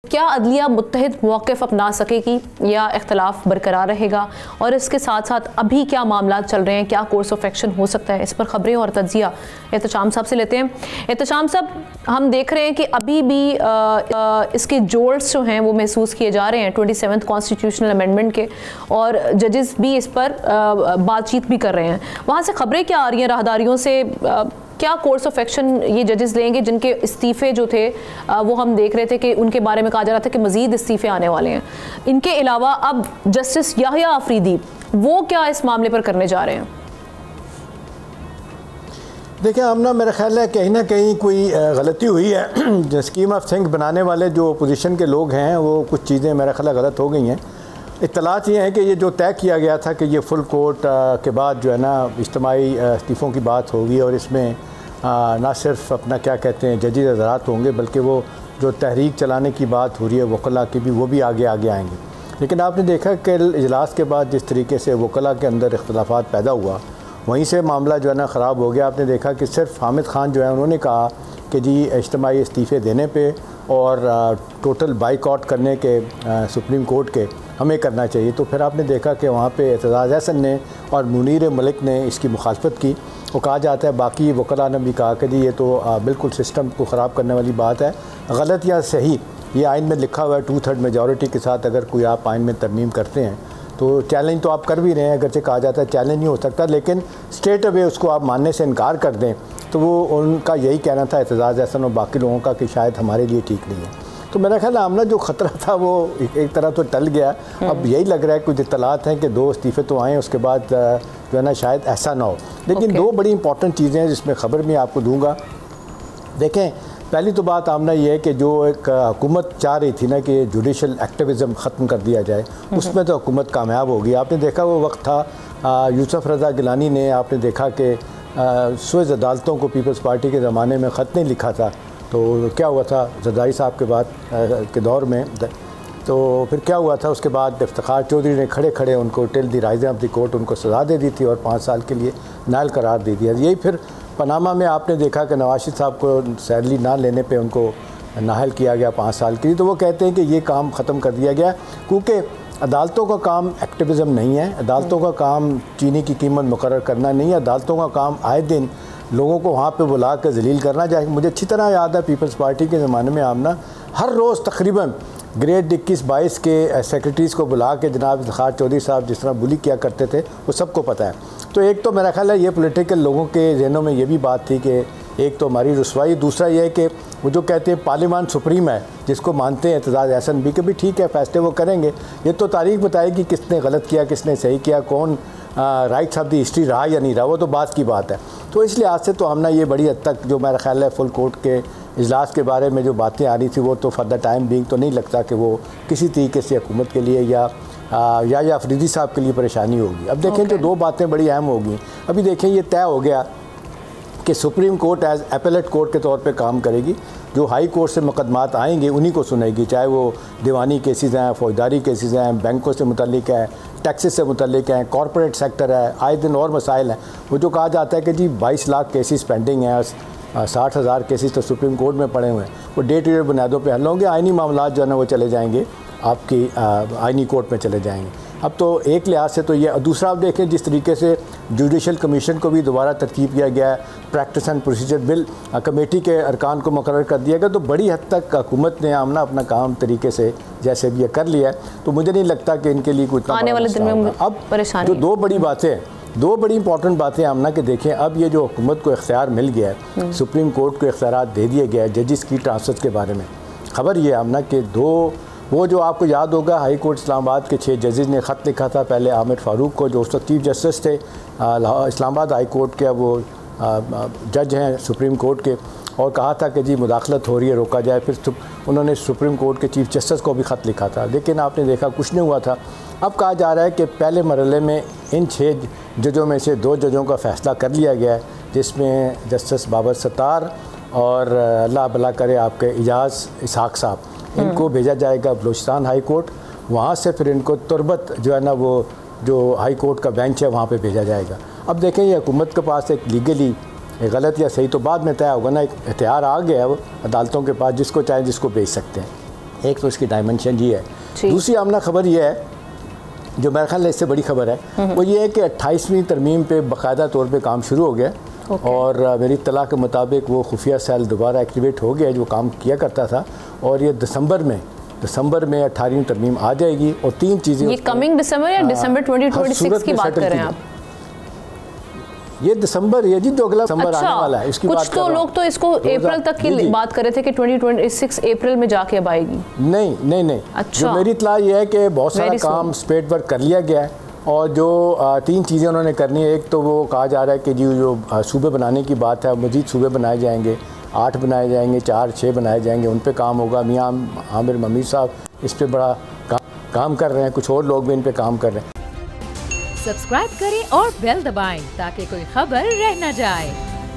क्या अदलिया मुत्तहिद मौक़िफ़ अपना सकेगी या इख्तलाफ बरकरार रहेगा, और इसके साथ साथ अभी क्या मामला चल रहे हैं, क्या कोर्स ऑफ एक्शन हो सकता है, इस पर ख़बरें और तज्ज़िया एहतशाम साहब से लेते हैं। एहतशाम साहब, हम देख रहे हैं कि अभी भी इसके जोर्स जो हैं वो महसूस किए जा रहे हैं 27th कॉन्स्टिट्यूशनल अमेंडमेंट के, और जजेस भी इस पर बातचीत भी कर रहे हैं। वहाँ से ख़बरें क्या आ रही हैं राहदारियों से, क्या कोर्स ऑफ एक्शन ये जजेस लेंगे जिनके इस्तीफ़े जो थे वो हम देख रहे थे कि उनके बारे में कहा जा रहा था कि मज़ीद इस्तीफ़े आने वाले हैं। इनके अलावा अब जस्टिस याहिया अफरीदी वो क्या इस मामले पर करने जा रहे हैं? देखिए आमना, मेरा ख्याल है कहीं ना कहीं कोई गलती हुई है। जो स्कीम ऑफ थिंग्स बनाने वाले जो अपोजिशन के लोग हैं वो कुछ चीज़ें मेरा ख्याल गलत हो गई हैं। इत्तलात ये है कि ये जो तय किया गया था कि ये फुल कोर्ट के बाद जो है ना इज्तिमाई इस्तीफ़ों की बात होगी, और इसमें ना सिर्फ अपना क्या कहते हैं जजेस हज़रात होंगे, बल्कि वो जो तहरीक चलाने की बात हो रही है वकला की भी, वो भी आगे आएंगे। लेकिन आपने देखा कि इजलास के बाद जिस तरीके से वकला के अंदर इख्तलाफात पैदा हुआ, वहीं से मामला जो है ना ख़राब हो गया। आपने देखा कि सिर्फ हामिद ख़ान जो है उन्होंने कहा कि जी इज्तिमाई इस्तीफ़े देने पे और टोटल बाइकआउट करने के सुप्रीम कोर्ट के हमें करना चाहिए। तो फिर आपने देखा कि वहाँ पे एतजाज़ हसन ने और मुनीर मलिक ने इसकी मुखालफत की। वो कहा जाता है बाकी वकला ने भी कहा कि जी ये तो बिल्कुल सिस्टम को ख़राब करने वाली बात है। गलत या सही, ये आइन में लिखा हुआ है 2/3 मेजॉरिटी के साथ अगर कोई आप आइन में तरमीम करते हैं तो चैलेंज तो आप कर भी रहे हैं, अगरचे कहा जाता है चैलेंज नहीं हो सकता, लेकिन स्ट्रेट अवे उसको आप मानने से इनकार कर दें तो वो उनका यही कहना था एतजाज़ हसन और बाकी लोगों का कि शायद हमारे लिए ठीक नहीं है। तो मेरा ख्याल आमना जो ख़तरा था वो एक तरह तो टल गया। अब यही लग रहा है कुछ इत्तलात हैं कि 2 इस्तीफ़े तो आएँ, उसके बाद जो है ना शायद ऐसा ना हो। लेकिन 2 बड़ी इंपॉर्टेंट चीज़ें हैं जिसमें ख़बर मैं आपको दूँगा। देखें, पहली तो बात आमना ये है कि जो एक हुकूमत चाह रही थी ना कि जुडिशल एक्टिविज़म ख़त्म कर दिया जाए, उसमें तो हुकूमत कामयाब होगी। आपने देखा वो वक्त था यूसुफ रज़ा गिलानी ने, आपने देखा कि सुइज़ अदालतों को पीपल्स पार्टी के ज़माने में ख़त नहीं लिखा था, तो क्या हुआ था जरदारी साहब के बाद के दौर में, तो फिर क्या हुआ था उसके बाद इफ्तिखार चौधरी ने खड़े खड़े उनको till the rising of the court उनको सज़ा दे दी थी और 5 साल के लिए नायल करार दे दिया। यही फिर पनामा में आपने देखा कि नवाज शरीफ साहब को सैलरी ना लेने पे उनको नाहल किया गया 5 साल के लिए। तो वो कहते हैं कि ये काम ख़त्म कर दिया गया, क्योंकि अदालतों का काम एक्टिविज़म नहीं है, अदालतों का काम चीनी की कीमत मुकर्रर करना नहीं है, अदालतों का काम आए दिन लोगों को वहाँ पे बुला कर जलील करना चाहिए। मुझे अच्छी तरह याद है पीपल्स पार्टी के ज़माने में आमना हर रोज़ तकरीबन ग्रेड 21-22 के सेक्रेटरीज़ को बुला के जनाब इफ्तिखार चौधरी साहब जिस तरह बुली किया करते थे वो सबको पता है। तो एक तो मेरा ख्याल है ये पॉलिटिकल लोगों के जहनों में ये भी बात थी कि एक तो हमारी रुसवाई, दूसरा ये है कि वो जो कहते हैं पार्लियामान सुप्रीम है जिसको मानते हैं एतजाज़ हसन भी कि भी ठीक है फैसले वो करेंगे, ये तो तारीख बताएगी किसने गलत किया किसने सही किया, कौन राइट्स ऑफ द हिस्ट्री रहा या नहीं रहा, वो तो बात की बात है। तो इस लिहाज से तो हमने ये बड़ी हद तक जो मेरा ख्याल है फुल कोर्ट के इजलास के बारे में जो बातें आ रही थी वो तो फॉर द टाइम बीइंग तो नहीं लगता कि वो किसी तरीके से हुकूमत के लिए या अफरीदी साहब के लिए परेशानी होगी। अब देखें जो 2 बातें बड़ी अहम होगी। अभी देखें ये तय हो गया कि supreme court as appellate court के तौर पे काम करेगी, जो हाई कोर्ट से मुकदमात आएंगे उन्हीं को सुनेगी, चाहे वो दीवानी केसेस हैं, फौजदारी केसेस हैं, बैंकों से मुतल्लिक हैं, टैक्सेस से मुतल्लिक हैं, कॉरपोरेट सेक्टर है, आए दिन और मसाइल हैं। वो जो कहा जाता है कि जी 22 लाख केसेस पेंडिंग हैं, 60,000 केसेस तो सुप्रीम कोर्ट में पड़े हुए हैं, वो डे टू डे बुनियादों पर हल होंगे, आइनी मामला जो है ना वो चले जाएंगे आपकी आइनी कोर्ट में चले जाएंगे। अब तो एक लिहाज से तो ये, दूसरा आप देखें जिस तरीके से जुडिशल कमीशन को भी दोबारा तरतीब किया गया है, practice and procedure bill committee के अरकान को मुकर्रर कर दिया गया, तो बड़ी हद तक हुकूमत ने आमना अपना काम तरीके से जैसे भी ये कर लिया है। तो मुझे नहीं लगता कि इनके लिए कोई आने वाले दिन में अब जो 2 बड़ी बातें, 2 बड़ी इंपॉर्टेंट बातें आमना के देखें, अब ये जो हुकूमत को इख्तियार मिल गया है, सुप्रीम कोर्ट को इख्तियार दे दिए गया है जजिस की ट्रांसफर के बारे में। खबर ये आमना कि 2 वो जो आपको याद होगा हाई कोर्ट इस्लामाबाद के 6 जजेस ने ख़त लिखा था पहले आमिर फ़ारूक को जो उस वक्त चीफ जस्टिस थे इस्लामाबाद हाई कोर्ट के, वो जज हैं सुप्रीम कोर्ट के, और कहा था कि जी मुदाखलत हो रही है रोका जाए। फिर उन्होंने सुप्रीम कोर्ट के चीफ जस्टिस को भी ख़त लिखा था, लेकिन आपने देखा कुछ नहीं हुआ था। अब कहा जा रहा है कि पहले मरहले में इन 6 जजों में से 2 जजों का फ़ैसला कर लिया गया है, जिसमें जस्टिस बाबर सत्तार और अल्लाह भला करे आपके इजाज़ इसहाक साहब, इनको भेजा जाएगा बलूचिस्तान हाई कोर्ट, वहाँ से फिर इनको तुरबत जो है ना वो जो हाई कोर्ट का बेंच है वहाँ पे भेजा जाएगा। अब देखें ये हुकूमत के पास एक लीगली गलत या सही तो बाद में तय होगा ना, एक इख्तियार आ गया है वो अदालतों के पास, जिसको चाहे जिसको भेज सकते हैं। एक तो इसकी डायमेंशन ये है। दूसरी आमना खबर ये है जो मेरे ख्याल में इससे बड़ी खबर है, वो ये है कि 28वीं तरमीम पे बाकायदा तौर पे काम शुरू हो गया। और मेरी इत्तला के मुताबिक वो खुफिया सेल दोबारा एक्टिवेट हो गया जो काम किया करता था, और ये दिसंबर में 18वीं तरमीम आ जाएगी। और 3 चीज़ें, ये कमिंग दिसंबर या दिसंबर 2026 की बात कर रहे हैं आप? ये दिसंबर, ये जी 2 अगला दिसंबर आने वाला है, इसकी कुछ बात तो लोग तो इसको अप्रैल तक की बात कर रहे थे कि 2026 अप्रैल में जाके अब आएगी। नहीं। अच्छा। जो मेरी इत्तला ये है कि बहुत सारा काम स्पेड वर्क कर लिया गया है, और जो 3 चीज़ें उन्होंने करनी है। एक तो वो कहा जा रहा है कि जो सूबे बनाने की बात है, मज़ीद सूबे बनाए जाएंगे, 8 बनाए जाएंगे, 4-6 बनाए जाएंगे, उन पे काम होगा। मियाँ आमिर ममीर साहब इस पे बड़ा काम कर रहे हैं, कुछ और लोग भी इन पे काम कर रहे हैं। सब्सक्राइब करें और बेल दबाएं ताकि कोई खबर रह न जाए।